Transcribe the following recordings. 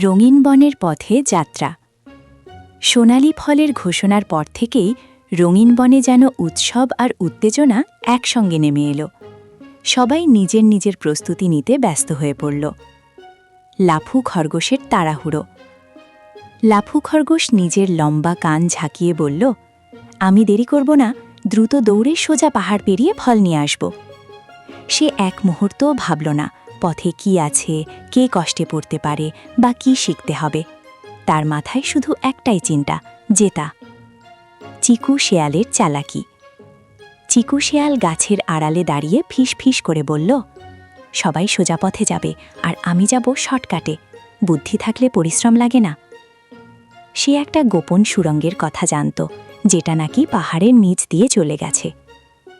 রঙিন বনের পথে যাত্রা। সোনালি ফলের ঘোষণার পর থেকেই রঙিন বনে যেন উৎসব আর উত্তেজনা একসঙ্গে নেমে এলো। সবাই নিজের নিজের প্রস্তুতি নিতে ব্যস্ত হয়ে পড়ল। লাফু খরগোশের তাড়াহুড়ো। লাফু খরগোশ নিজের লম্বা কান ঝাঁকিয়ে বলল, আমি দেরি করব না, দ্রুত দৌড়ে সোজা পাহাড় পেরিয়ে ফল নিয়ে আসব। সে এক মুহূর্তও ভাবল না পথে কি আছে, কে কষ্টে পড়তে পারে বা কি শিখতে হবে। তার মাথায় শুধু একটাই চিন্তা, জেতা। চিকু শেয়ালের চালাকি। চিকু শেয়াল গাছের আড়ালে দাঁড়িয়ে ফিস ফিস করে বলল, সবাই সোজা পথে যাবে আর আমি যাব শর্টকাটে, বুদ্ধি থাকলে পরিশ্রম লাগে না। সে একটা গোপন সুড়ঙ্গের কথা জানত, যেটা নাকি পাহাড়ের নিচ দিয়ে চলে গেছে,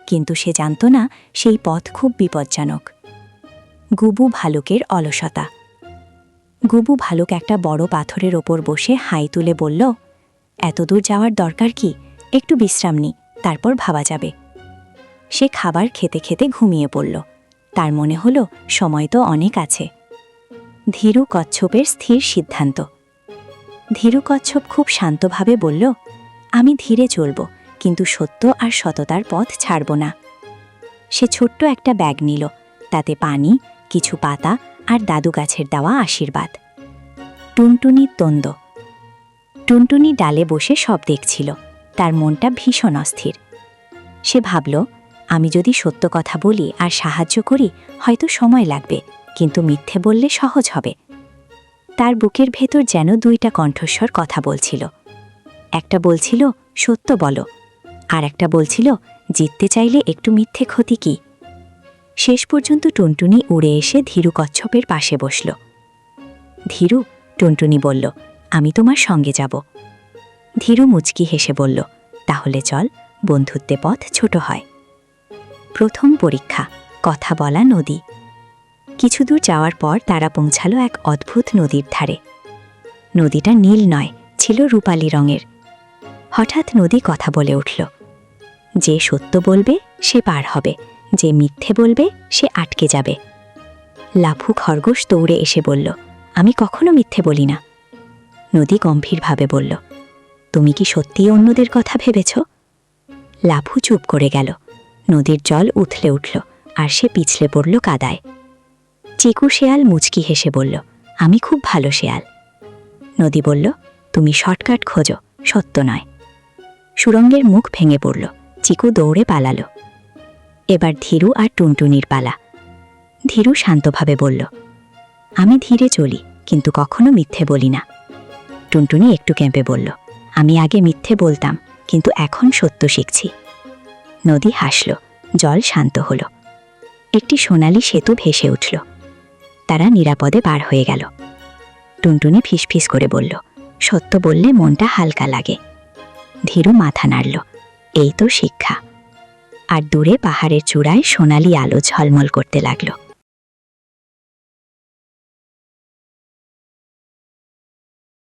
কিন্তু সে জানত না সেই পথ খুব বিপজ্জনক। গুবু ভালুকের অলসতা। গুবু ভালুক একটা বড় পাথরের ওপর বসে হাই তুলে বলল, এত দূর যাওয়ার দরকার কি, একটু বিশ্রাম নি, তারপর ভাবা যাবে। সে খাবার খেতে খেতে ঘুমিয়ে পড়ল। তার মনে হলো সময় তো অনেক আছে। ধীরু কচ্ছপের স্থির সিদ্ধান্ত। ধীরু কচ্ছপ খুব শান্তভাবে বলল, আমি ধীরে চলব, কিন্তু সত্য আর সততার পথ ছাড়ব না। সে ছোট্ট একটা ব্যাগ নিল, তাতে পানি, কিছু পাতা আর দাদু গাছের দেওয়া আশীর্বাদ। টুনটুনির দ্বন্দ্ব। টুনটুনি ডালে বসে সব দেখছিল। তার মনটা ভীষণ অস্থির। সে ভাবল, আমি যদি সত্য কথা বলি আর সাহায্য করি হয়তো সময় লাগবে, কিন্তু মিথ্যে বললে সহজ হবে। তার বুকের ভেতর যেন দুইটা কণ্ঠস্বর কথা বলছিল। একটা বলছিল, সত্য বলো, আর একটা বলছিল, জিততে চাইলে একটু মিথ্যে ক্ষতি কি। শেষ পর্যন্ত টুনটুনি উড়ে এসে ধীরু কচ্ছপের পাশে বসল। ধীরু, টুনটুনি বলল, আমি তোমার সঙ্গে যাব। ধীরু মুচকি হেসে বলল, তাহলে চল, বন্ধুত্বে পথ ছোট হয়। প্রথম পরীক্ষা, কথা বলা নদী। কিছু দূর যাওয়ার পর তারা পৌঁছালো এক অদ্ভুত নদীর ধারে। নদীটা নীল নয়, ছিল রূপালী রঙের। হঠাৎ নদী কথা বলে উঠল, যে সত্য বলবে সে পার হবে, যে মিথ্যে বলবে সে আটকে যাবে। লাফু খরগোশ দৌড়ে এসে বলল, আমি কখনো মিথ্যে বলি না। নদী গম্ভীরভাবে বলল, তুমি কি সত্যিই অন্যদের কথা ভেবেছ? লাফু চুপ করে গেল। নদীর জল উথলে উঠল আর সে পিছলে পড়ল কাদায়। চিকু শেয়াল মুচকি হেসে বলল, আমি খুব ভালো শেয়াল। নদী বলল, তুমি শর্টকাট খোঁজো, সত্য নয়। সুড়ঙ্গের মুখ ভেঙে পড়ল। চিকু দৌড়ে পালালো। এবার ধীরু আর টুনটুনির পালা। ধীরু শান্তভাবে বলল, আমি ধীরে চলি, কিন্তু কখনো মিথ্যে বলি না। টুনটুনি একটু কেঁপে বলল, আমি আগে মিথ্যে বলতাম, কিন্তু এখন সত্য শিখছি। নদী হাসল, জল শান্ত হল। একটি সোনালি সেতু ভেসে উঠল। তারা নিরাপদে পার হয়ে গেল। টুনটুনি ফিসফিস করে বলল, সত্য বললে মনটা হালকা লাগে। ধীরু মাথা নাড়ল, এই তো শিক্ষা। আর দূরে পাহাড়ের চূড়ায় সোনালি আলো ঝলমল করতে লাগলো।